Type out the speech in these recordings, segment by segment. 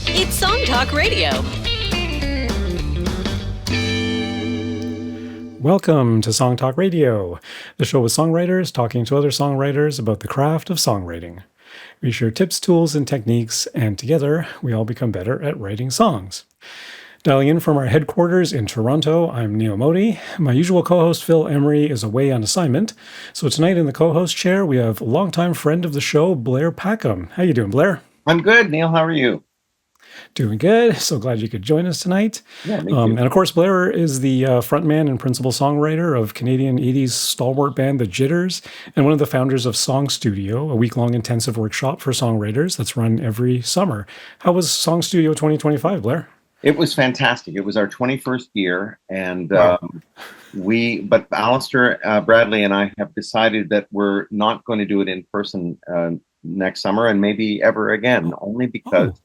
It's Song Talk Radio. Welcome to Song Talk Radio, the show with songwriters talking to other songwriters about the craft of songwriting. We share tips, tools, and techniques, and together we all become better at writing songs. Dialing in from our headquarters in Toronto, I'm Neil Modi. My usual co-host Phil Emery is away on assignment, so tonight in the co-host chair we have longtime friend of the show, Blair Packham. How you doing, Blair? I'm good, Neil. How are you? Doing good. So glad you could join us tonight. Yeah, me too. And of course, Blair is the frontman and principal songwriter of Canadian 80s stalwart band The Jitters, and one of the founders of Song Studio, a week-long intensive workshop for songwriters that's run every summer. How was Song Studio 2025, Blair? It was fantastic. It was our 21st year, and Wow. but Alistair Bradley and I have decided that we're not going to do it in person next summer and maybe ever again, only because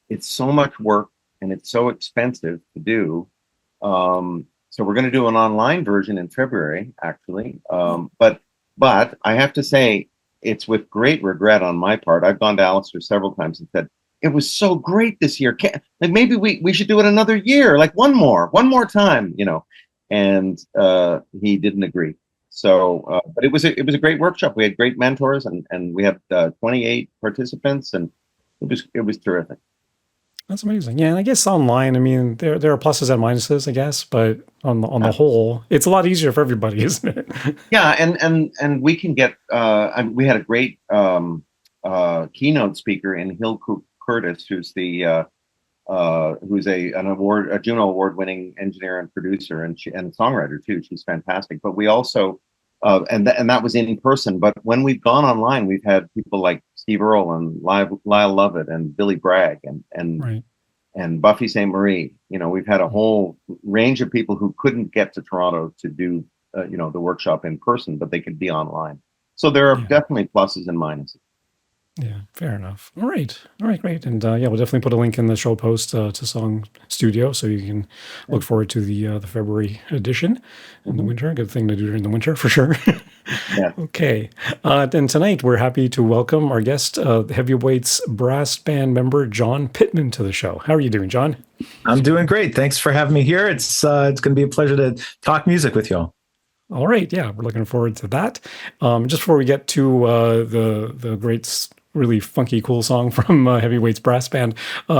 it's so much work and it's so expensive to do. So we're going to do an online version in February, actually. But I have to say, it's with great regret on my part. I've gone to Alistair several times and said, it was so great this year. Like maybe we should do it another year, like one more time, you know. And he didn't agree. So, but it was a great workshop. We had great mentors, and we had 28 participants, and it was terrific. That's amazing. Yeah, and I guess online, I mean, there are pluses and minuses, I guess, but on the whole, it's a lot easier for everybody, isn't it? Yeah, and we can get. We had a great keynote speaker in Hill Curtis, who's a Juno award-winning engineer and producer and songwriter too. She's fantastic. But we also and that was in person. But when we've gone online, we've had people like Steve Earle and Lyle Lovett and Billy Bragg and Right. and Buffy St. Marie. You know, we've had a whole range of people who couldn't get to Toronto to do the workshop in person, but they could be online. So there are definitely pluses and minuses. Yeah, fair enough. All right, great. And we'll definitely put a link in the show post to Song Studio, so you can look forward to the February edition in the winter. Good thing to do during the winter for sure. Yeah. Okay. And tonight we're happy to welcome our guest, Heavyweights brass band member John Pittman, to the show. How are you doing, John? I'm doing great. Thanks for having me here. It's going to be a pleasure to talk music with you all. All right, yeah, we're looking forward to that. Just before we get to the great, really funky, cool song from Heavyweights Brass Band,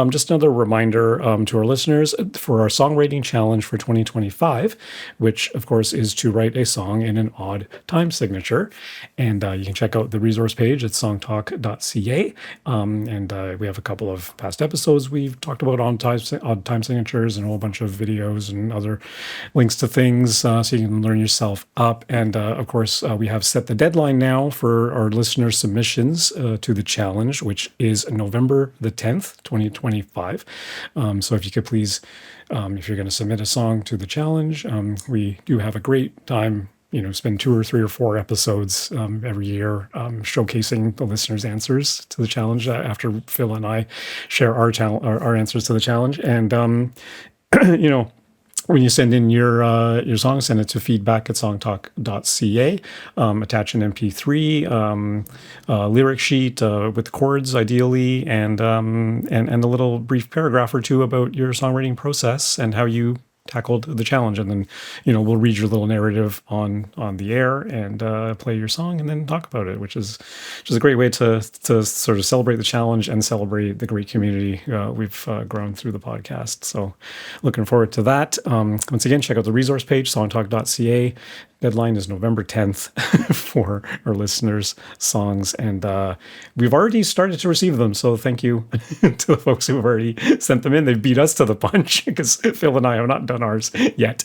just another reminder to our listeners for our songwriting challenge for 2025, which, of course, is to write a song in an odd time signature. And you can check out the resource page at songtalk.ca. And we have a couple of past episodes we've talked about odd time signatures and a whole bunch of videos and other links to things so you can learn yourself up. And of course, we have set the deadline now for our listener submissions to the challenge, which is November the 10th, 2025. So if you could please, if you're going to submit a song to the challenge, we do have a great time, spend 2 or 3 or 4 episodes every year showcasing the listeners' answers to the challenge after Phil and I share our answers to the challenge. And, when you send in your song, send it to feedback@songtalk.ca. Attach an MP3, lyric sheet with chords, ideally, and a little brief paragraph or two about your songwriting process and how you tackled the challenge. And then, we'll read your little narrative on the air and play your song and then talk about it, which is just a great way to sort of celebrate the challenge and celebrate the great community we've grown through the podcast. So looking forward to that. Once again, check out the resource page, songtalk.ca. Deadline is November 10th for our listeners' songs. And we've already started to receive them. So thank you to the folks who have already sent them in. They've beat us to the punch because Phil and I have not done ours yet.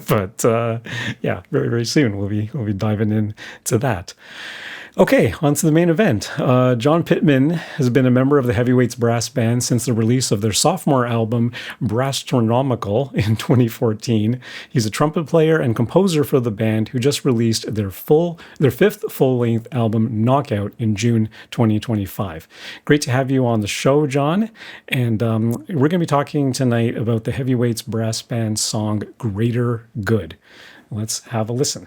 But very, very soon we'll be diving into that. Okay, on to the main event. John Pittman has been a member of the Heavyweights Brass Band since the release of their sophomore album, Brasstronomical, in 2014. He's a trumpet player and composer for the band who just released their fifth full-length album, Knockout, in June 2025. Great to have you on the show, John. And we're going to be talking tonight about the Heavyweights Brass Band song, Greater Good. Let's have a listen.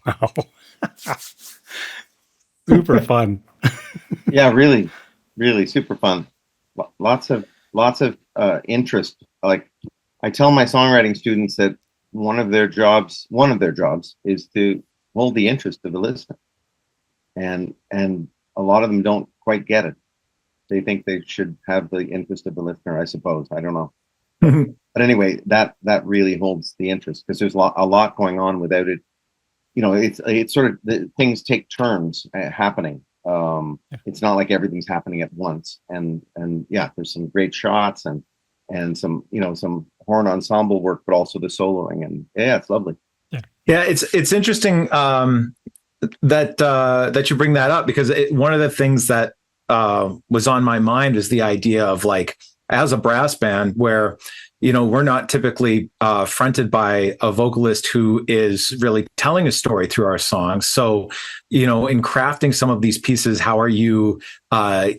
Wow. Super fun. Yeah, really, really super fun. Lots of interest. Like I tell my songwriting students that one of their jobs is to hold the interest of the listener. And a lot of them don't quite get it. They think they should have the interest of the listener, I suppose. I don't know. But anyway, that really holds the interest because there's a lot going on without it. You know, it's sort of things take turns happening. It's not like everything's happening at once. And yeah, there's some great shots and some some horn ensemble work, but also the soloing, and yeah, it's lovely. Yeah, it's interesting that you bring that up because one of the things that was on my mind is the idea of like as a brass band where we're not typically fronted by a vocalist who is really telling a story through our songs. So, in crafting some of these pieces, how are you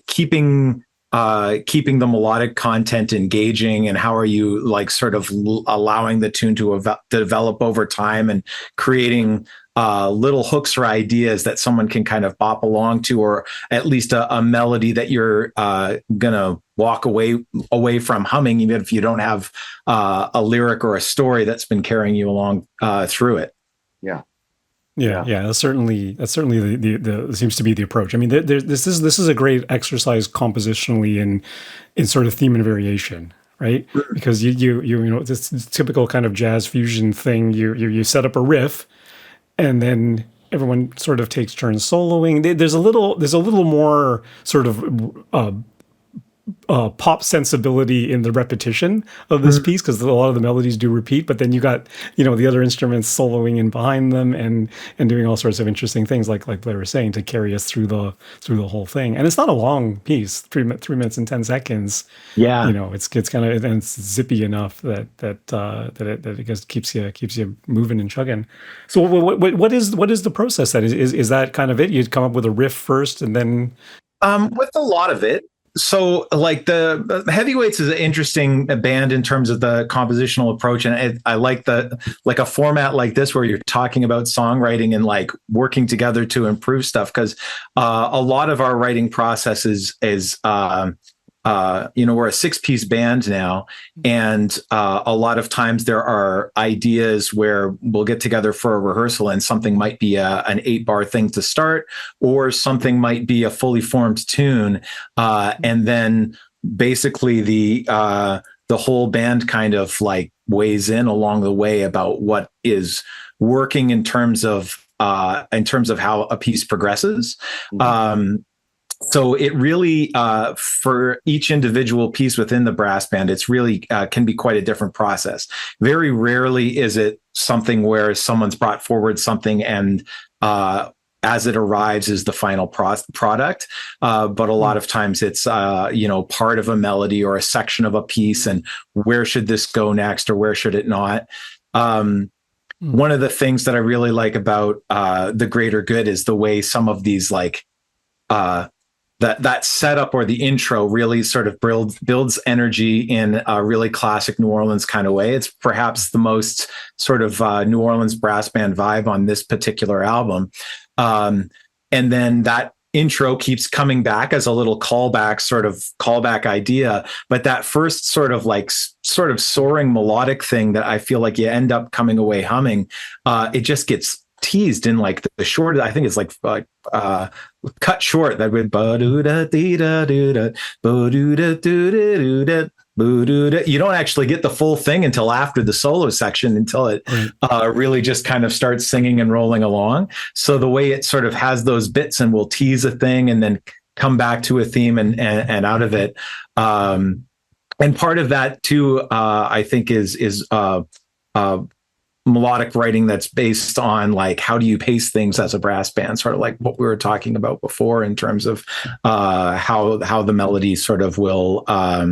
keeping the melodic content engaging, and how are you like sort of allowing the tune to develop over time and creating little hooks or ideas that someone can kind of bop along to, or at least a melody that you're gonna walk away from humming, even if you don't have a lyric or a story that's been carrying you along through it. Yeah. That's certainly the seems to be the approach. I mean, this is a great exercise compositionally in sort of theme and variation, right? Because you this typical kind of jazz fusion thing. You set up a riff, and then everyone sort of takes turns soloing. There's a little more sort of pop sensibility in the repetition of this piece, because a lot of the melodies do repeat, but then you got, the other instruments soloing in behind them and doing all sorts of interesting things, like Blair was saying, to carry us through the whole thing. And it's not a long piece, 3 minutes and 10 seconds. Yeah. It's kind of, and it's zippy enough that it just keeps you moving and chugging. So what is the process? That is that kind of it? You come up with a riff first and then With a lot of it. So like the Heavyweights is an interesting band in terms of the compositional approach. And I like a format like this where you're talking about songwriting and like working together to improve stuff. Cause a lot of our writing process is we're a 6-piece band now, and a lot of times there are ideas where we'll get together for a rehearsal and something might be an 8-bar thing to start, or something might be a fully formed tune. And then basically the whole band kind of like weighs in along the way about what is working in terms of how a piece progresses. So it really, for each individual piece within the brass band, it's really can be quite a different process. Very rarely is it something where someone's brought forward something and as it arrives is the final product. But a lot of times it's, part of a melody or a section of a piece, and where should this go next or where should it not? One of the things that I really like about The Greater Good is the way some of these like that setup or the intro really sort of builds energy in a really classic New Orleans kind of way. It's perhaps the most sort of New Orleans brass band vibe on this particular album. And then that intro keeps coming back as a little callback idea. But that first sort of soaring melodic thing that I feel like you end up coming away humming, it just gets teased in like the short, I think it's like cut short, that would you don't actually get the full thing until after the solo section, until it really just kind of starts singing and rolling along. So the way it sort of has those bits and will tease a thing and then come back to a theme and out of it. And part of that too, I think is melodic writing that's based on like, how do you pace things as a brass band, sort of like what we were talking about before in terms of how the melody sort of will, how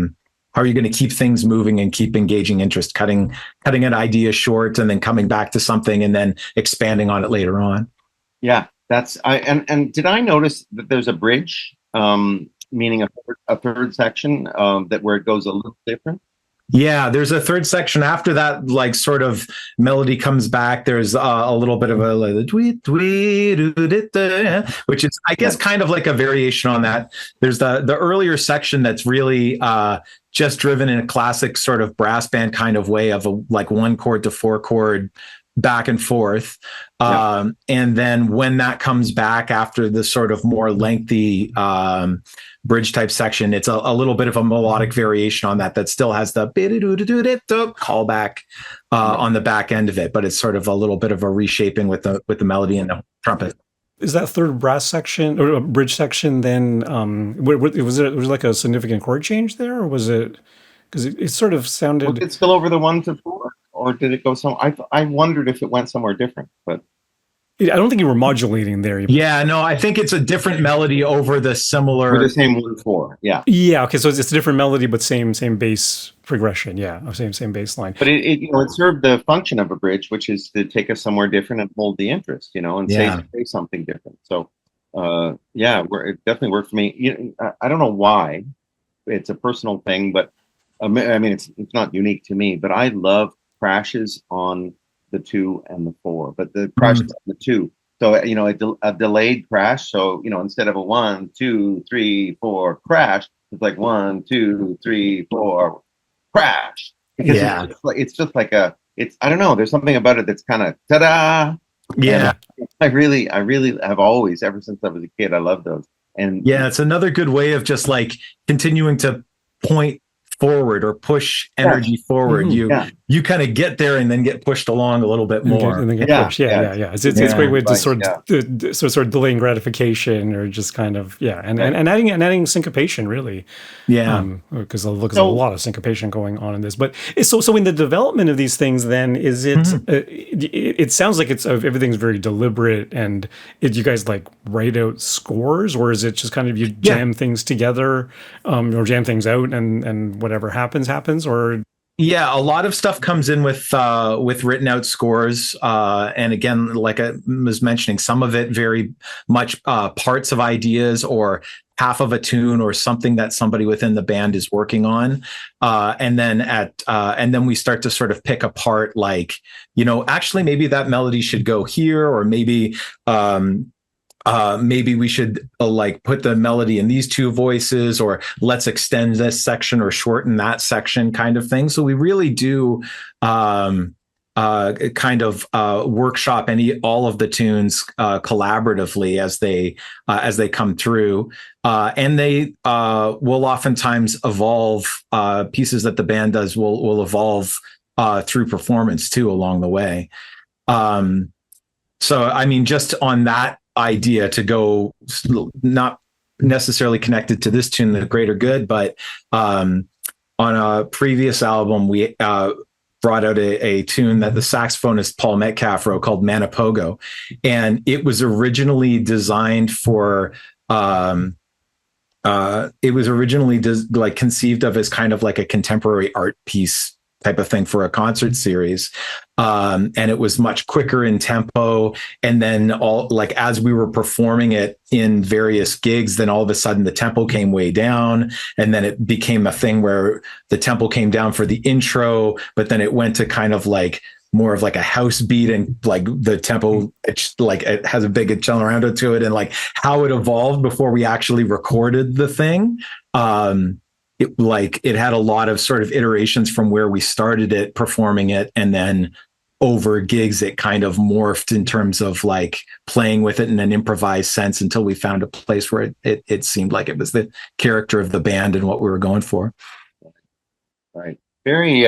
are you going to keep things moving and keep engaging interest, cutting an idea short and then coming back to something and then expanding on it later on. Yeah, and did I notice that there's a bridge, meaning a third section that where it goes a little different? Yeah, there's a third section after that, like sort of melody comes back. There's a little bit of a which is, I guess, kind of like a variation on that. There's the earlier section that's really just driven in a classic sort of brass band kind of way of a like 1 chord to 4 chord back and forth. And then when that comes back after the sort of more lengthy bridge type section, it's a little bit of a melodic variation on that still has the callback on the back end of it, but it's sort of a little bit of a reshaping with the melody and the trumpet. Is that third brass section or bridge section then? Was it like a significant chord change there, or was it because it sort of sounded? Was it still over the 1 to 4, or did it go some? I wondered if it went somewhere different, but I don't think you were modulating there. Yeah, no, I think it's a different melody over the similar. For the same 1/4, yeah. Yeah, okay, so it's a different melody, but same bass progression, yeah, same bass line. But it served the function of a bridge, which is to take us somewhere different and hold the interest, and say something different. So, it definitely worked for me. I don't know why. It's a personal thing, but I mean, it's not unique to me. But I love crashes on the 2 and the 4, but the crash on the 2. So a delayed crash. So instead of a 1, 2, 3, 4 crash, it's like 1, 2, 3, 4 crash. Because it's just like I don't know. There's something about it that's kind of ta-da. Yeah, and I really have always, ever since I was a kid, I love those. And yeah, it's another good way of just like continuing to point forward or push energy forward. You kind of get there and then get pushed along a little bit more. And then get pushed. Yeah. It's a great way to sort of delaying gratification, or just kind of and adding syncopation, really. Because there's a lot of syncopation going on in this. But so in the development of these things, then is it? It sounds like everything's very deliberate, and you guys like write out scores, or is it just kind of you jam things together, or jam things out, and whatever happens, or? Yeah, a lot of stuff comes in with written out scores, and again, like I was mentioning, some of it very much parts of ideas or half of a tune or something that somebody within the band is working on, and then we start to sort of pick apart, like, actually maybe that melody should go here, or maybe we should like put the melody in these two voices, or let's extend this section or shorten that section, kind of thing. So we really do kind of workshop all of the tunes collaboratively as they come through, and they will oftentimes evolve. Pieces that the band does will evolve through performance too along the way. So I mean, just on that idea to go, not necessarily connected to this tune, The Greater Good, but on a previous album, we brought out a tune that the saxophonist Paul Metcalf wrote called Manipogo. And it was originally designed for, conceived of as kind of like a contemporary art piece type of thing for a concert series. And it was much quicker in tempo. And then as we were performing it in various gigs, then all of a sudden the tempo came way down. And then it became a thing where the tempo came down for the intro, but then it went to kind of like more of like a house beat, and like the tempo, it has a big accelerando to it, and like how it evolved before we actually recorded the thing. It had a lot of sort of iterations from where we started it, performing it, and then over gigs, it kind of morphed in terms of like playing with it in an improvised sense until we found a place where it seemed like it was the character of the band and what we were going for. Right. Very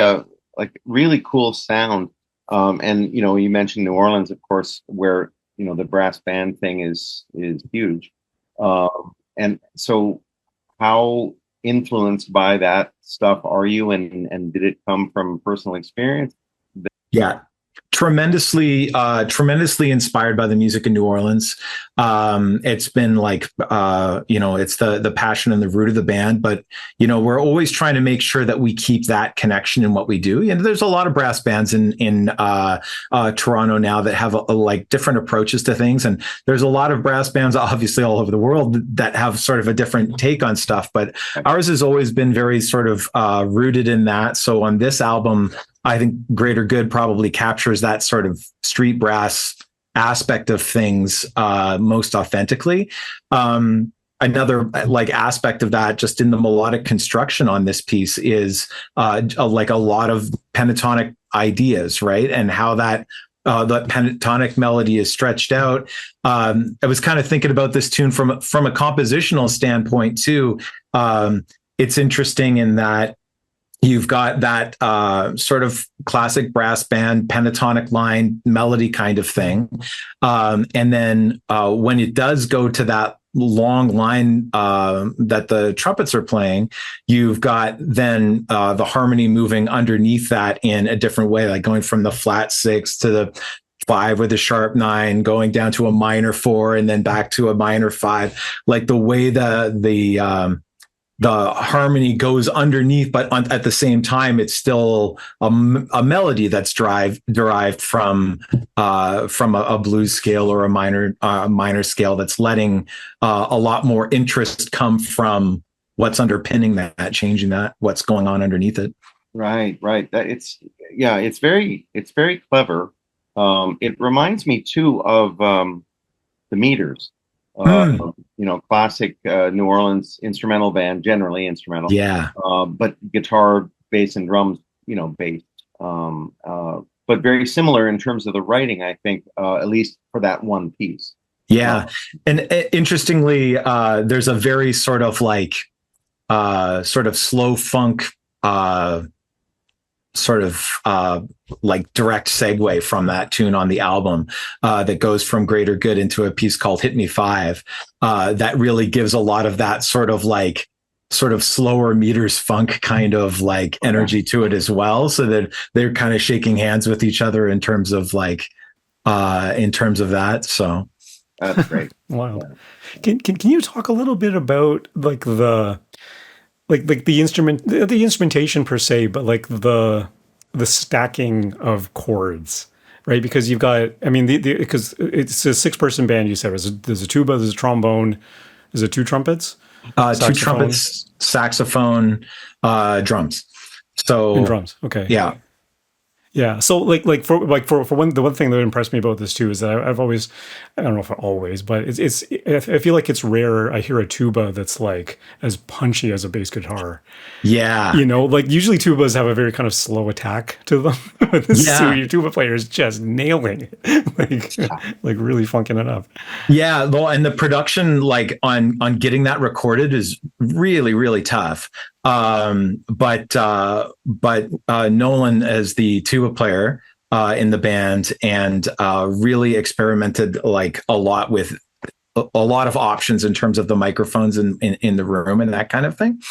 like really cool sound. And you mentioned New Orleans, of course, where the brass band thing is huge. And so how influenced by that stuff are you, and did it come from personal experience? Yeah, tremendously inspired by the music in New Orleans. It's been like it's the passion and the root of the band, but we're always trying to make sure that we keep that connection in what we do. And there's a lot of brass bands in Toronto now that have like different approaches to things, and there's a lot of brass bands obviously all over the world that have sort of a different take on stuff, but ours has always been very sort of rooted in that. So on this album, I think Greater Good probably captures that sort of street brass aspect of things most authentically. Another like aspect of that, just in the melodic construction on this piece, is like a lot of pentatonic ideas, right? And how that the pentatonic melody is stretched out. I was kind of thinking about this tune from a compositional standpoint too. It's interesting in that you've got that sort of classic brass band pentatonic line melody kind of thing. And then when it does go to that long line that the trumpets are playing, you've got then the harmony moving underneath that in a different way, like going from the flat 6 to the 5 with a sharp 9, going down to a minor 4 and then back to a minor 5. Like the way the harmony goes underneath, but at the same time, it's still a melody that's derived from a blues scale or a minor scale that's letting a lot more interest come from what's underpinning that, changing that, what's going on underneath it. Right. It's very clever. It reminds me too of the Meters. Classic New Orleans instrumental band, generally instrumental. Yeah. But guitar, bass, and drums, based. But very similar in terms of the writing, I think, at least for that one piece. Yeah. And interestingly, there's a very sort of like, sort of slow funk sort of like direct segue from that tune on the album that goes from Greater Good into a piece called Hit Me Five that really gives a lot of that sort of slower meters funk kind of like energy to it as well, so that they're kind of shaking hands with each other in terms of like that. So that's great. Wow. Yeah. Can you talk a little bit about like the instrumentation per se, but like the stacking of chords, right? Because you've got, I mean, because it's a 6-person band. You said there's a tuba, there's a trombone, there's a 2 trumpets, two trumpets, saxophone, drums. So and drums. Okay. Yeah. Yeah. So for one, the one thing that impressed me about this too is that I've always, I don't know if always, but it's I feel like it's rare I hear a tuba that's like as punchy as a bass guitar. Yeah. You know, like usually tubas have a very kind of slow attack to them. So your tuba player is just nailing it, like really funking it up. Yeah. Well, and the production like on getting that recorded is really, really tough. But Nolan as the tuba player in the band and really experimented like a lot with a lot of options in terms of the microphones in the room and that kind of thing.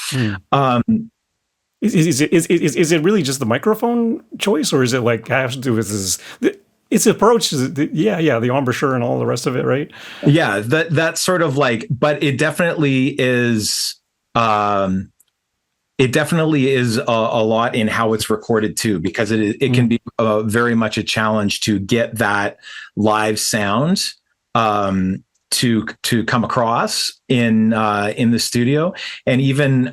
Is it really just the microphone choice, or is it like has to do with its approach? The embouchure and all the rest of it, right? Yeah, that's sort of like, but it definitely is. It definitely is a lot in how it's recorded too, because it can be very much a challenge to get that live sound to come across in the studio. And even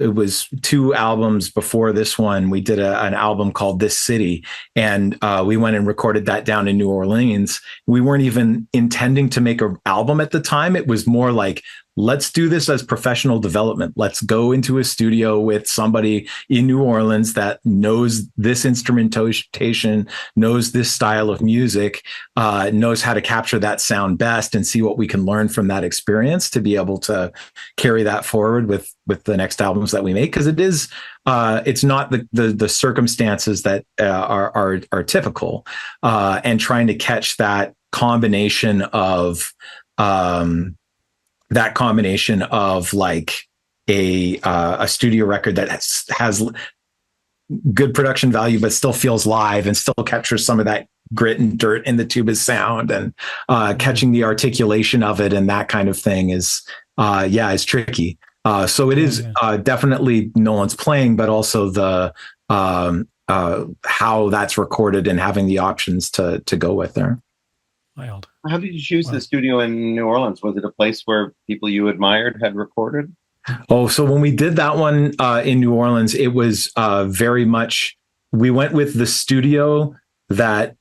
it was 2 albums before this one, we did an album called This City, and we went and recorded that down in New Orleans. We weren't even intending to make an album at the time. It was more like, let's do this as professional development. Let's go into a studio with somebody in New Orleans that knows this instrumentation, knows this style of music, knows how to capture that sound best, and see what we can learn from that experience to be able to carry that forward with the next albums that we make. Because it is, it's not the circumstances that are typical, and trying to catch that combination of like a studio record that has good production value, but still feels live and still captures some of that grit and dirt in the tuba's sound, and catching the articulation of it and that kind of thing is tricky. So it is definitely Nolan's playing, but also the how that's recorded and having the options to go with there. Wild. How did you choose the studio in New Orleans? Was it a place where people you admired had recorded? Oh, so when we did that one in New Orleans, it was very much, we went with the studio that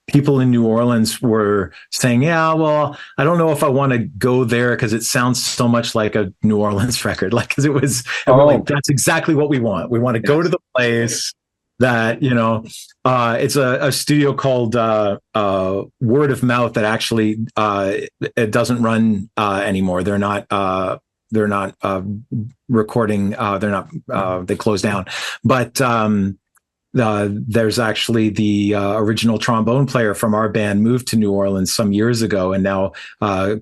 people in New Orleans were saying, yeah, well, I don't know if I want to go there because it sounds so much like a New Orleans record. Like, because it was, we're like, that's exactly what we want. We want to go to the place that, you know, it's a studio called Word of Mouth that actually it doesn't run anymore. They're not recording. They closed down. But there's actually the original trombone player from our band moved to New Orleans some years ago, and now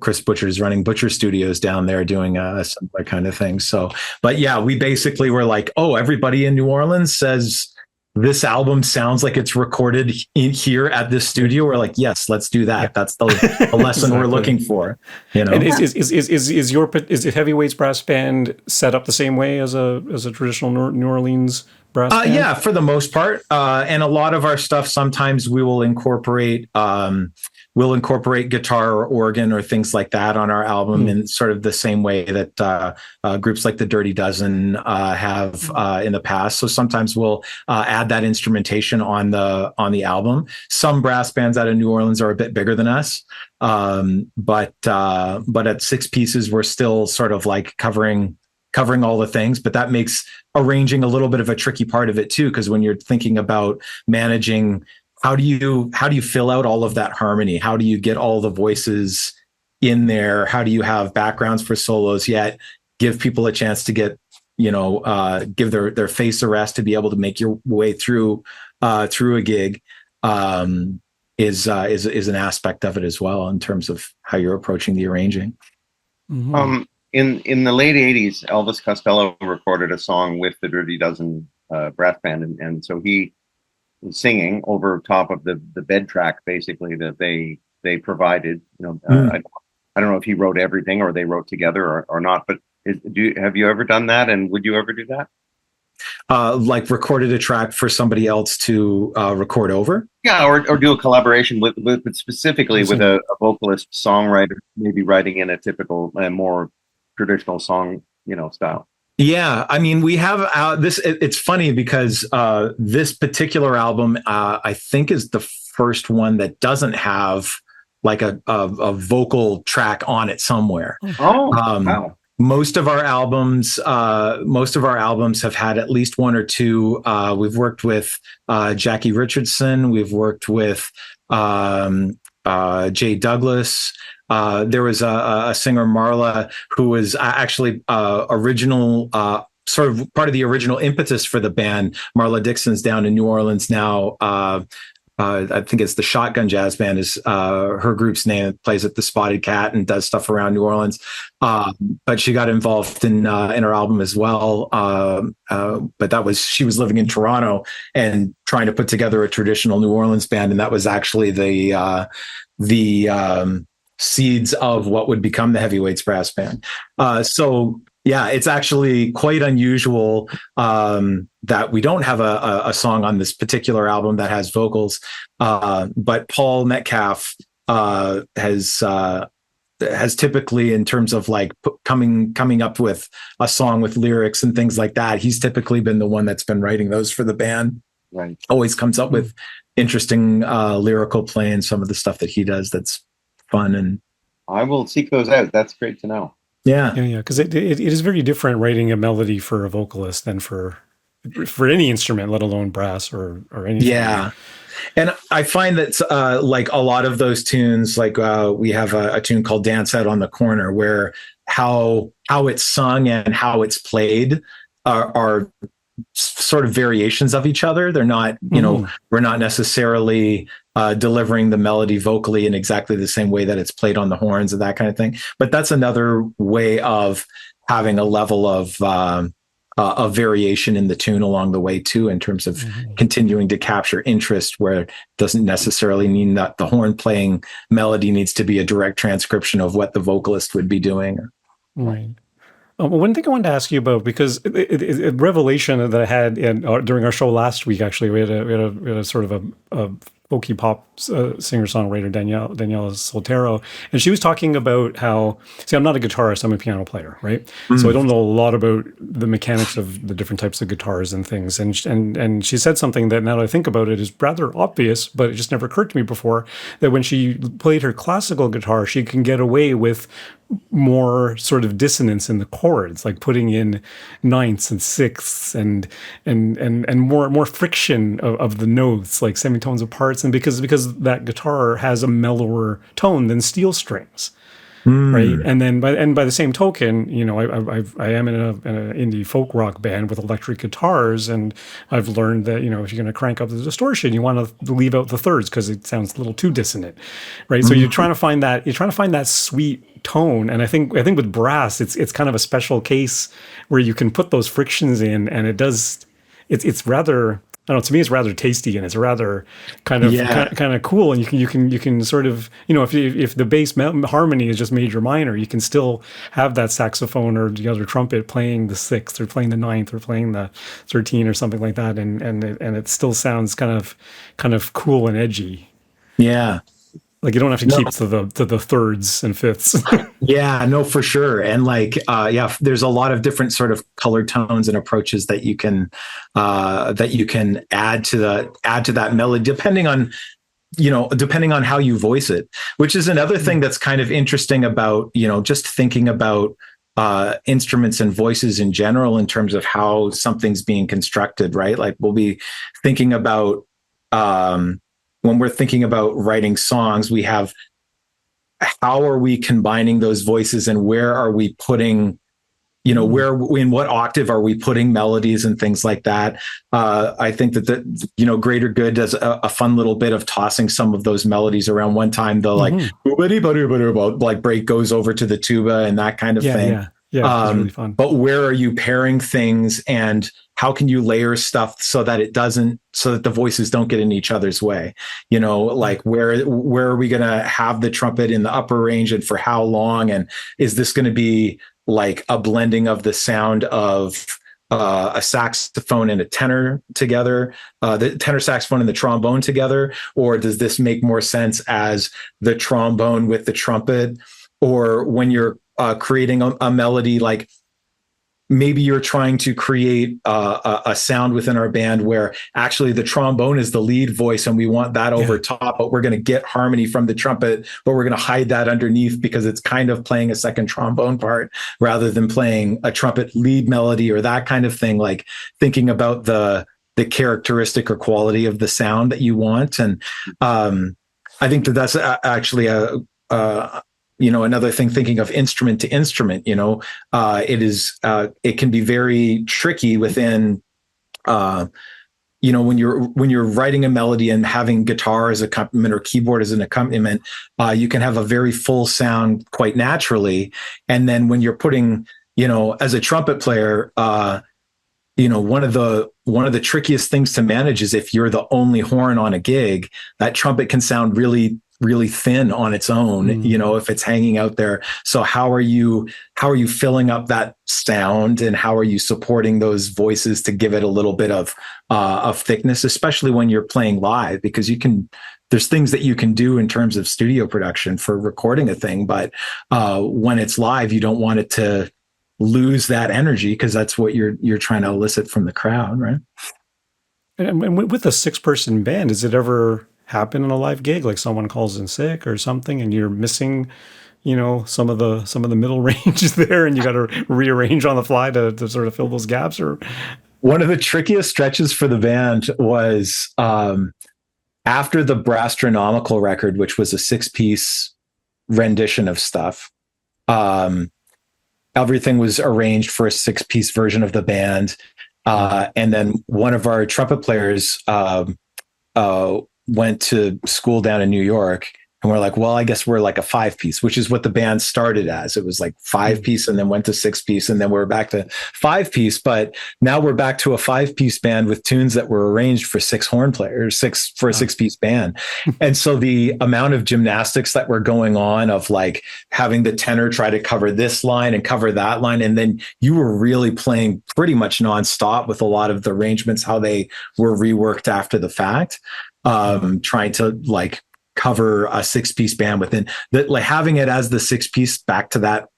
Chris Butcher is running Butcher Studios down there doing a similar kind of thing. So, but yeah, we basically were like, oh, everybody in New Orleans says this album sounds like it's recorded in here at this studio. We're like, yes, let's do that. Yeah. That's the lesson we're looking for. You know, and is Heavyweights brass band set up the same way as a traditional New Orleans brass band? Yeah, for the most part. And a lot of our stuff, sometimes we will incorporate guitar or organ or things like that on our album in sort of the same way that groups like the Dirty Dozen have in the past. So sometimes we'll add that instrumentation on the album. Some brass bands out of New Orleans are a bit bigger than us, but at 6 pieces, we're still sort of like covering all the things. But that makes arranging a little bit of a tricky part of it too, because when you're thinking about managing, how do you fill out all of that harmony? How do you get all the voices in there? How do you have backgrounds for solos yet give people a chance to get, give their face a rest, to be able to make your way through a gig, is an aspect of it as well, in terms of how you're approaching the arranging. Mm-hmm. In the late 80s, Elvis Costello recorded a song with the Dirty Dozen brass band, and so he was singing over top of the bed track, basically, that they provided. I don't know if he wrote everything or they wrote together or not, but have you ever done that, and would you ever do that? Like recorded a track for somebody else to record over? Yeah, or do a collaboration with specifically with a vocalist songwriter, maybe writing in a typical more traditional song, style. Yeah, I mean, we have this. It's funny because this particular album, I think, is the first one that doesn't have like a vocal track on it somewhere. Oh, wow. Most of our albums have had at least one or two. We've worked with Jackie Richardson. We've worked with Jay Douglas. There was a singer, Marla, who was actually original, sort of part of the original impetus for the band. Marla Dixon's down in New Orleans now. I think it's the Shotgun Jazz Band is her group's name. It plays at the Spotted Cat and does stuff around New Orleans. But she got involved in our album as well. But she was living in Toronto and trying to put together a traditional New Orleans band, and that was actually the seeds of what would become the Heavyweights Brass Band. So yeah, it's actually quite unusual that we don't have a song on this particular album that has vocals. But Paul Metcalf has typically, in terms of like coming up with a song with lyrics and things like that, he's typically been the one that's been writing those for the band. Right. Always comes up with interesting lyrical play, and some of the stuff that he does that's fun. And I will seek those out. That's great to know. Yeah, because it is very different writing a melody for a vocalist than for any instrument, let alone brass or anything. Yeah, and I find that like a lot of those tunes, like we have a tune called "Dance Out on the Corner," where how it's sung and how it's played are sort of variations of each other. They're not, we're not necessarily delivering the melody vocally in exactly the same way that it's played on the horns and that kind of thing. But that's another way of having a level of variation in the tune along the way too, in terms of continuing to capture interest, where it doesn't necessarily mean that the horn playing melody needs to be a direct transcription of what the vocalist would be doing. Right. One thing I wanted to ask you about, because a revelation that I had during our show last week, actually, we had a sort of a folky pop singer-songwriter, Daniela Soltero, and she was talking about how, see, I'm not a guitarist, I'm a piano player, right? So I don't know a lot about the mechanics of the different types of guitars and things. And she said something that, now that I think about it, is rather obvious, but it just never occurred to me before, that when she played her classical guitar, she can get away with more sort of dissonance in the chords, like putting in ninths and sixths and more friction of the notes, like semitones of parts, and because that guitar has a mellower tone than steel strings. Right, and then by the same token, I am in an indie folk rock band with electric guitars, and I've learned that if you're going to crank up the distortion, you want to leave out the thirds because it sounds a little too dissonant, right? So you're trying to find that sweet tone, and I think with brass, it's kind of a special case where you can put those frictions in, and it's rather, I don't know, to me, it's rather tasty, and it's rather kind of cool. And you can sort of, if the bass harmony is just major minor, you can still have that saxophone or the other trumpet playing the sixth or playing the ninth or playing the 13 or something like that, and it still sounds kind of cool and edgy. Yeah. Like you don't have to keep to the thirds and fifths. Yeah, no, for sure. And like, there's a lot of different sort of color tones and approaches that you can add to that melody, depending on how you voice it, which is another thing that's kind of interesting about, just thinking about instruments and voices in general, in terms of how something's being constructed, right? Like we'll be thinking about, when we're thinking about writing songs, we have, how are we combining those voices and where are we putting where, in what octave are we putting melodies and things like that. I think that Greater Good does a fun little bit of tossing some of those melodies around. One time the like break goes over to the tuba and that kind of thing. Yeah, it's really fun. But where are you pairing things, and how can you layer stuff so that the voices don't get in each other's way? Like where are we going to have the trumpet in the upper range, and for how long? And is this going to be like a blending of the sound of a saxophone and a tenor together, the tenor saxophone and the trombone together? Or does this make more sense as the trombone with the trumpet? Or when you're creating a melody, like maybe you're trying to create a sound within our band where actually the trombone is the lead voice and we want that over top, but we're going to get harmony from the trumpet, but we're going to hide that underneath because it's kind of playing a second trombone part rather than playing a trumpet lead melody or that kind of thing. Like thinking about the characteristic or quality of the sound that you want. And I think that's actually another thing, thinking of instrument to instrument, it can be very tricky within, when you're writing a melody and having guitar as accompaniment or keyboard as an accompaniment, you can have a very full sound quite naturally. And then when you're putting, as a trumpet player, one of the trickiest things to manage is if you're the only horn on a gig, that trumpet can sound really, really thin on its own, if it's hanging out there. So how are you filling up that sound, and how are you supporting those voices to give it a little bit of thickness, especially when you're playing live? Because there's things that you can do in terms of studio production for recording a thing, but when it's live, you don't want it to lose that energy, because that's what you're trying to elicit from the crowd, right? And with a 6-person band, does it ever happen in a live gig, like someone calls in sick or something and you're missing some of the middle ranges there, and you got to rearrange on the fly to sort of fill those gaps? Or one of the trickiest stretches for the band was after the Brastronomical record, which was a 6-piece rendition of stuff. Everything was arranged for a 6-piece version of the band, and then one of our trumpet players went to school down in New York, and we're like, well, I guess we're like a 5-piece, which is what the band started as. It was like 5-piece and then went to 6-piece, and then we're back to 5-piece. But now we're back to a 5-piece band with tunes that were arranged for 6 horn players, a 6-piece band. And so the amount of gymnastics that were going on of like having the tenor try to cover this line and cover that line, and then you were really playing pretty much nonstop with a lot of the arrangements, how they were reworked after the fact. Trying to like cover a 6-piece band within that, like having it as the 6-piece back to that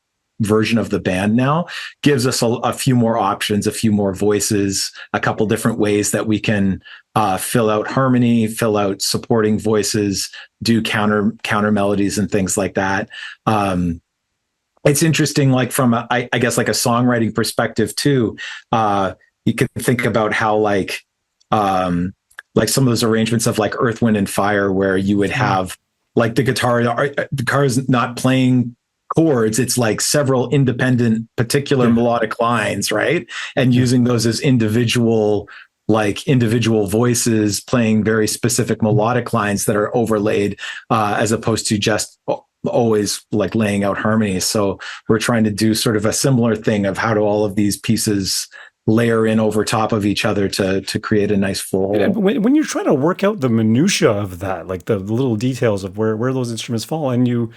version of the band now gives us a few more options, a few more voices, a couple different ways that we can fill out harmony, fill out supporting voices, do counter melodies and things like that. It's interesting, like from I guess like a songwriting perspective too. You can think about how like some of those arrangements of like Earth, Wind and Fire, where you would have like the guitar is not playing chords. It's like several independent, particular melodic lines, right? And using those as individual voices playing very specific melodic lines that are overlaid, as opposed to just always like laying out harmonies. So we're trying to do sort of a similar thing of how do all of these pieces layer in over top of each other to create a nice full. When you're trying to work out the minutia of that, like the little details of where those instruments fall, and you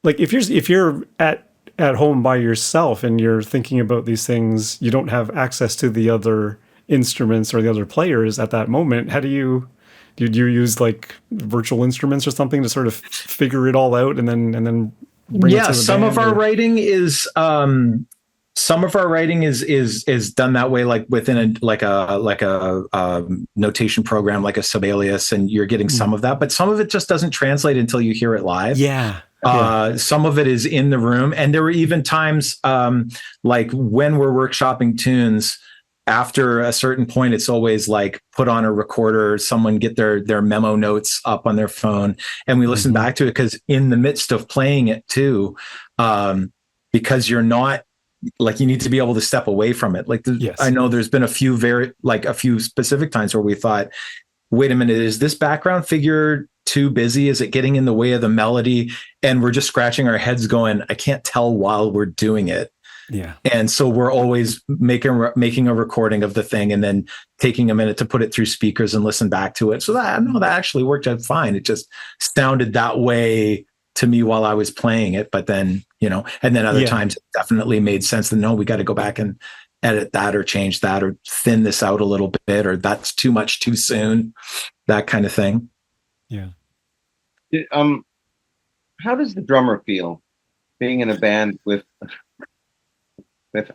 like if you're at home by yourself and you're thinking about these things, you don't have access to the other instruments or the other players at that moment. How do you use like virtual instruments or something to sort of figure it all out and then bring it to the some band, of our writing is some of our writing is done that way, like within a notation program, like a Sibelius, and you're getting some of that, but some of it just doesn't translate until you hear it live. Some of it is in the room, and there were even times like when we're workshopping tunes, after a certain point, it's always like put on a recorder, someone get their memo notes up on their phone, and we listen back to it, because in the midst of playing it too, because you're not like you need to be able to step away from it. Like Yes. I know there's been a few specific times where we thought, wait a minute, is this background figure too busy? Is it getting in the way of the melody? And we're just scratching our heads going, I can't tell while we're doing it. Yeah. And so we're always making a recording of the thing and then taking a minute to put it through speakers and listen back to it. So that actually worked out fine. It just sounded that way to me while I was playing it. But then, and then other times it definitely made sense that no, we got to go back and edit that or change that or thin this out a little bit, or that's too much too soon, that kind of thing. Yeah. How does the drummer feel being in a band with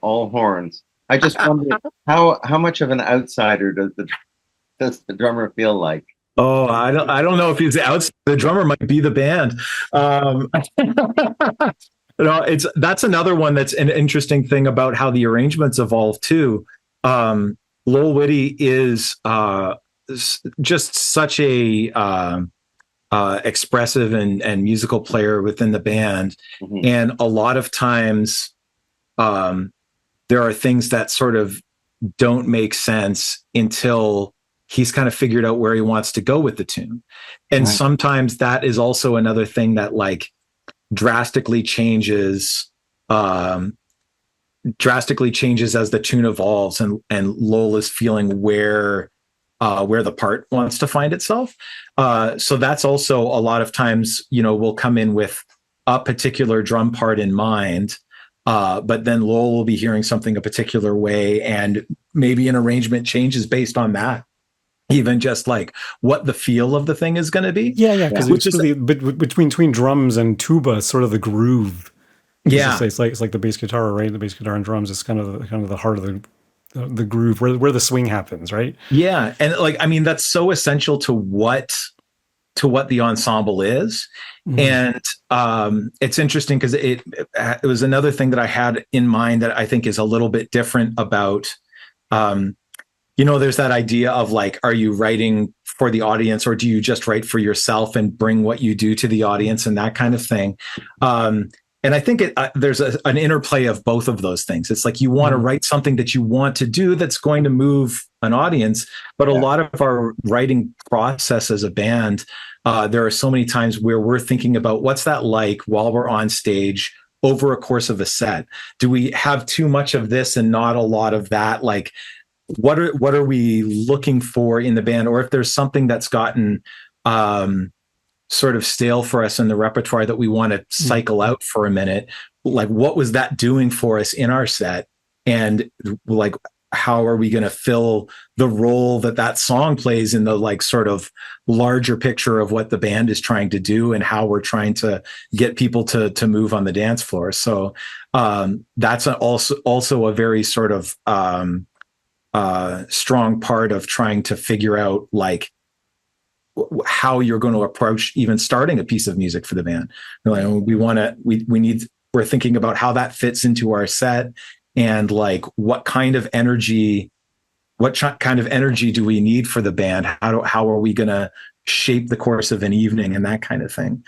all horns? I just wonder how much of an outsider does the drummer feel like? Oh, I don't know if he's the outsider. The drummer might be the band. That's another one that's an interesting thing about how the arrangements evolve too. Lowell Whitty is just such a expressive and musical player within the band, and a lot of times there are things that sort of don't make sense until he's kind of figured out where he wants to go with the tune. And sometimes that is also another thing that like drastically changes as the tune evolves and Lowell is feeling where the part wants to find itself. So that's also a lot of times, we'll come in with a particular drum part in mind, but then Lowell will be hearing something a particular way, and maybe an arrangement changes based on that. Even just like what the feel of the thing is going to be. Yeah. Because it's really between drums and tuba, sort of the groove. It's like the bass guitar, right? The bass guitar and drums is kind of the heart of the groove where the swing happens, right? Yeah, and like that's so essential to what the ensemble is. And it's interesting because it was another thing that I had in mind that I think is a little bit different about there's that idea of like, are you writing for the audience or do you just write for yourself and bring what you do to the audience and that kind of thing? And I think there's an interplay of both of those things. It's like you want to write something that you want to do that's going to move an audience. But a lot of our writing process as a band, there are so many times where we're thinking about what's that like while we're on stage over a course of a set. Do we have too much of this and not a lot of that? Like, what are we looking for in the band? Or if there's something that's gotten sort of stale for us in the repertoire that we want to cycle out for a minute, like what was that doing for us in our set? And like, how are we going to fill the role that song plays in the like sort of larger picture of what the band is trying to do and how we're trying to get people to move on the dance floor. So that's also a very sort of strong part of trying to figure out like how you're going to approach even starting a piece of music for the band. We're thinking about how that fits into our set and like what kind of energy do we need for the band? How are we going to shape the course of an evening and that kind of thing?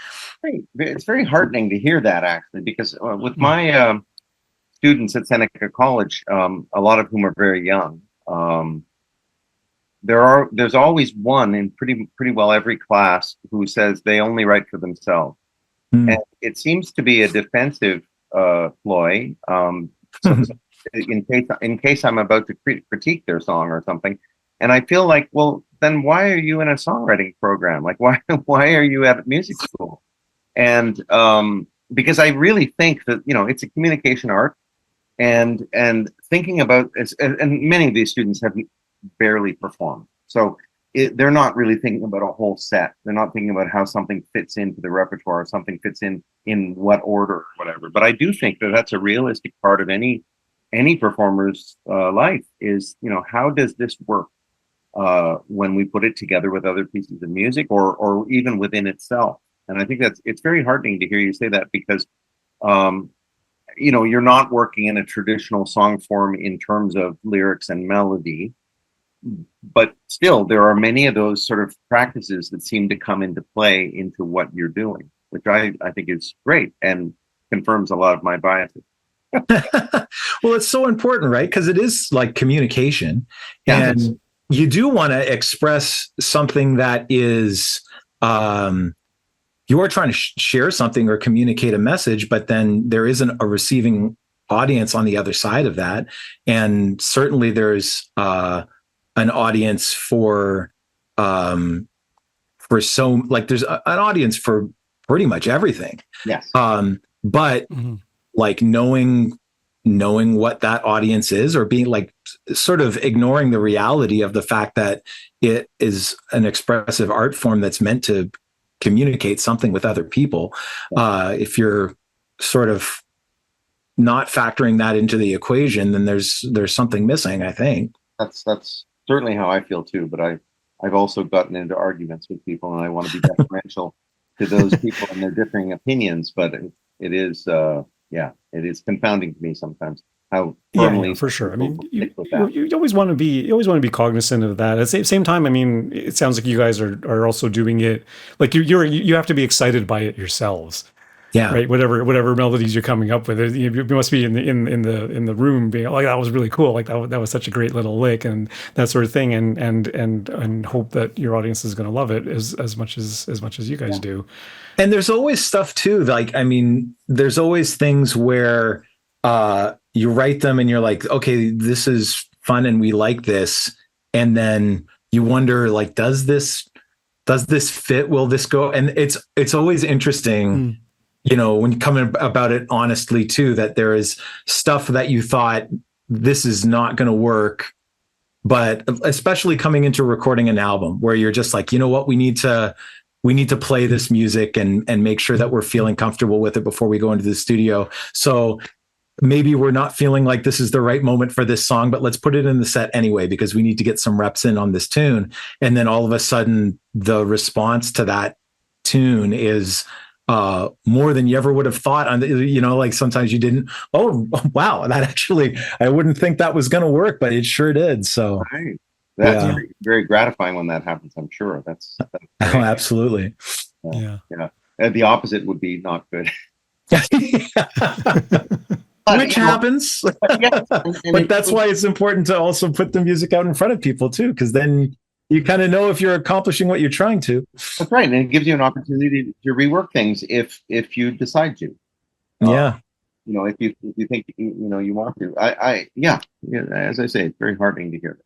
It's very heartening to hear that actually, because with my students at Seneca College, a lot of whom are very young, there's always one in pretty well every class who says they only write for themselves. And it seems to be a defensive ploy. So in case I'm about to critique their song or something, and I feel like, well, then why are you in a songwriting program? Like, why are you at music school? And because I really think that it's a communication art, and thinking about and many of these students have barely performed, so they're not really thinking about a whole set. They're not thinking about how something fits into the repertoire, or something fits in what order or whatever. But I do think that that's a realistic part of any performer's life is, how does this work when we put it together with other pieces of music or even within itself. And I think it's very heartening to hear you say that, because you're not working in a traditional song form in terms of lyrics and melody, but still there are many of those sort of practices that seem to come into play into what you're doing, which I think is great and confirms a lot of my biases. Well, it's so important, right? Because it is like communication, Yeah. and you do want to express something that is, you are trying to share something or communicate a message, but then there isn't a receiving audience on the other side of that. And certainly there's an audience so like there's an audience for pretty much everything. Yes. But like knowing what that audience is, or being like sort of ignoring the reality of the fact that it is an expressive art form that's meant to communicate something with other people. If you're sort of not factoring that into the equation, then there's something missing, I think. That's certainly how I feel too, but I've also gotten into arguments with people, and I want to be deferential to those people and their differing opinions, but it is it is confounding to me sometimes how firmly for sure. I mean, you always want to be cognizant of that. At the same time, I mean, it sounds like you guys are also doing it like you have to be excited by it yourselves. Yeah. Right. Whatever melodies you're coming up with, you must be in the room being like, that was really cool. Like that was such a great little lick and that sort of thing. And hope that your audience is going to love it as much as you guys do. And there's always stuff too. Like, I mean, there's always things where you write them and you're like, okay, this is fun and we like this. And then you wonder, like, does this fit? Will this go? And it's always interesting. You know, when you come about it honestly too, that there is stuff that you thought this is not going to work, but especially coming into recording an album where you're just like, you know what, we need to play this music and make sure that we're feeling comfortable with it before we go into the studio. So maybe we're not feeling like this is the right moment for this song, but let's put it in the set anyway, because we need to get some reps in on this tune. And then all of a sudden the response to that tune is more than you ever would have thought. On like sometimes you didn't. Oh wow, that actually I wouldn't think that was going to work, but it sure did. So right. That's very, very gratifying when that happens. I'm sure that's oh, absolutely. Yeah. The opposite would be not good. Which happens. But that's why it's important to also put the music out in front of people too, because then you kind of know if you're accomplishing what you're trying to. That's right. And it gives you an opportunity to rework things if you decide to. Yeah. If you think, you want to. As I say, it's very heartening to hear.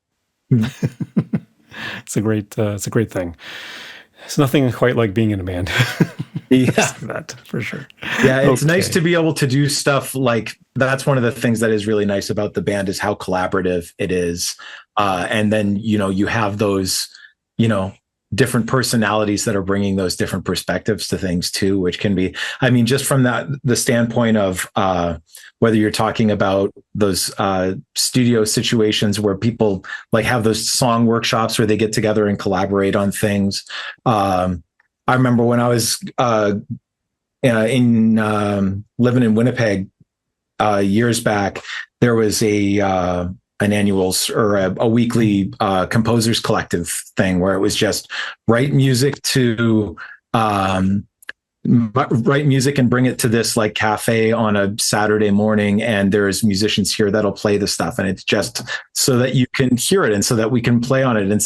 It's a great thing. It's nothing quite like being in a band. Yeah, that for sure. Yeah, it's nice to be able to do stuff like that's one of the things that is really nice about the band is how collaborative it is. And then, you have those, different personalities that are bringing those different perspectives to things too, which can be, I mean, just from the standpoint of whether you're talking about those studio situations where people like have those song workshops where they get together and collaborate on things. I remember when I was living in Winnipeg years back, there was an annual or a weekly composers collective thing where it was just write music and bring it to this like cafe on a Saturday morning, and there's musicians here that'll play the stuff, and it's just so that you can hear it and so that we can play on it and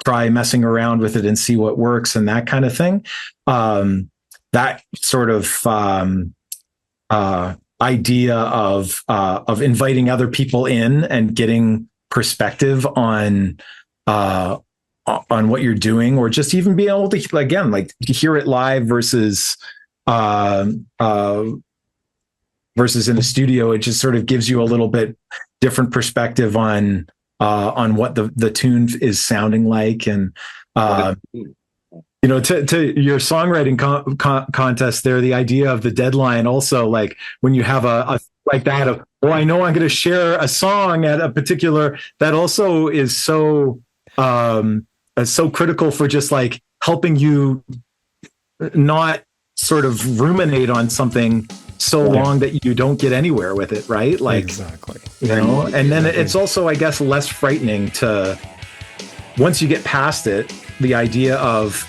try messing around with it and see what works and that kind of thing. That sort of idea of inviting other people in and getting perspective on what you're doing, or just even being able to, again, like hear it live versus in a studio, it just sort of gives you a little bit different perspective on what the tune is sounding like. And to your songwriting contest there, the idea of the deadline also, like when you have a like that of, I know I'm going to share a song at a particular, that also is so critical for just like helping you not sort of ruminate on something so long that you don't get anywhere with it, right? Like exactly. And then it's also, I guess, less frightening to, once you get past it, the idea of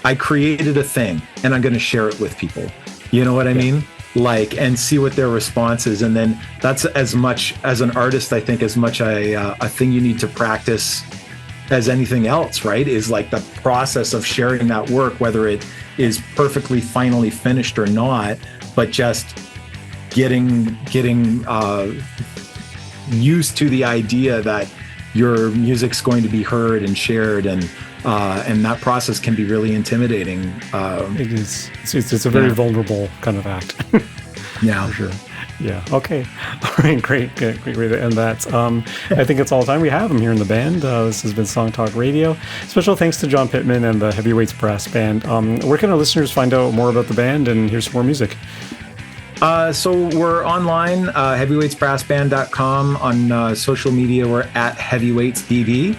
I created a thing and I'm going to share it with people. You know what I mean? like, and see what their response is. And then that's as much as an artist, I think, as much a thing you need to practice as anything else, right? Is like the process of sharing that work, whether it is perfectly finally finished or not, but just getting used to the idea that your music's going to be heard and shared, and that process can be really intimidating. It is. It's a very vulnerable kind of act. Yeah, for sure. Yeah. Okay. All right. Great way to end that. I think it's all the time we have. I'm here in the band. This has been Song Talk Radio. Special thanks to John Pittman and the Heavyweights Brass Band. Where can our listeners find out more about the band and hear some more music? So we're online, heavyweightsbrassband.com. On social media, we're at heavyweightsbb.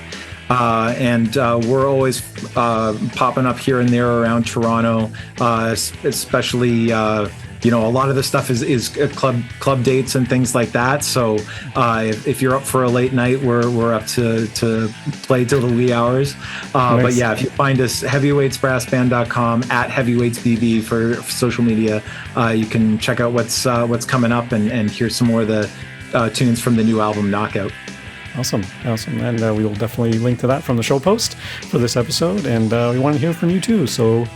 And we're always popping up here and there around Toronto, especially a lot of the stuff is club dates and things like that. So if you're up for a late night, we're up to play till the wee hours. Nice. But yeah, if you find us, heavyweightsbrassband.com, at heavyweightsbb for social media, you can check out what's coming up and hear some more of the tunes from the new album Knockout. Awesome. And we will definitely link to that from the show post for this episode. And we want to hear from you too. So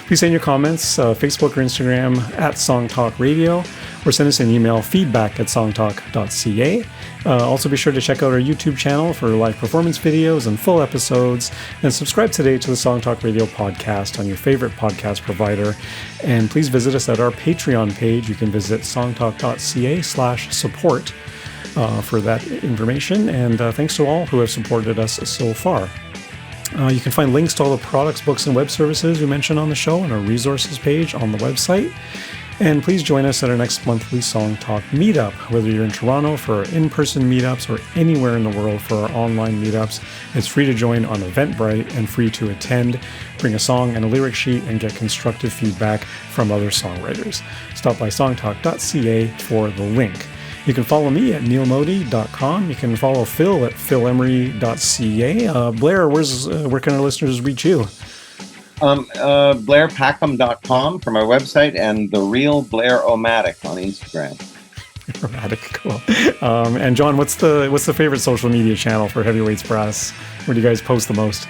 please send your comments, Facebook or Instagram at Song Talk Radio, or send us an email, feedback@songtalk.ca. Also be sure to check out our YouTube channel for live performance videos and full episodes. And subscribe today to the Song Talk Radio podcast on your favorite podcast provider. And please visit us at our Patreon page. You can visit songtalk.ca/support. For that information, and thanks to all who have supported us so far. You can find links to all the products, books, and web services we mentioned on the show on our resources page on the website. And please join us at our next monthly Song Talk meetup, whether you're in Toronto for our in-person meetups or anywhere in the world for our online meetups. It's free to join on Eventbrite and free to attend. Bring a song and a lyric sheet and get constructive feedback from other songwriters. Stop by songtalk.ca for the link. You can follow me at neilmodi.com. You can follow Phil at philemery.ca. Blair, where can our listeners reach you? BlairPackham.com for my website, and The Real Blair Omatic on Instagram. Omatic, cool. And John, what's the favorite social media channel for Heavyweights Brass? Where do you guys post the most?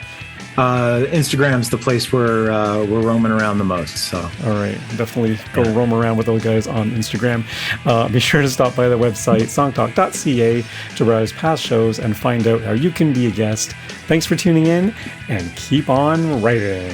Instagram's the place where we're roaming around the most. So, all right, definitely go roam around with those guys on Instagram. Be sure to stop by the website songtalk.ca to browse past shows and find out how you can be a guest. Thanks for tuning in, and keep on writing.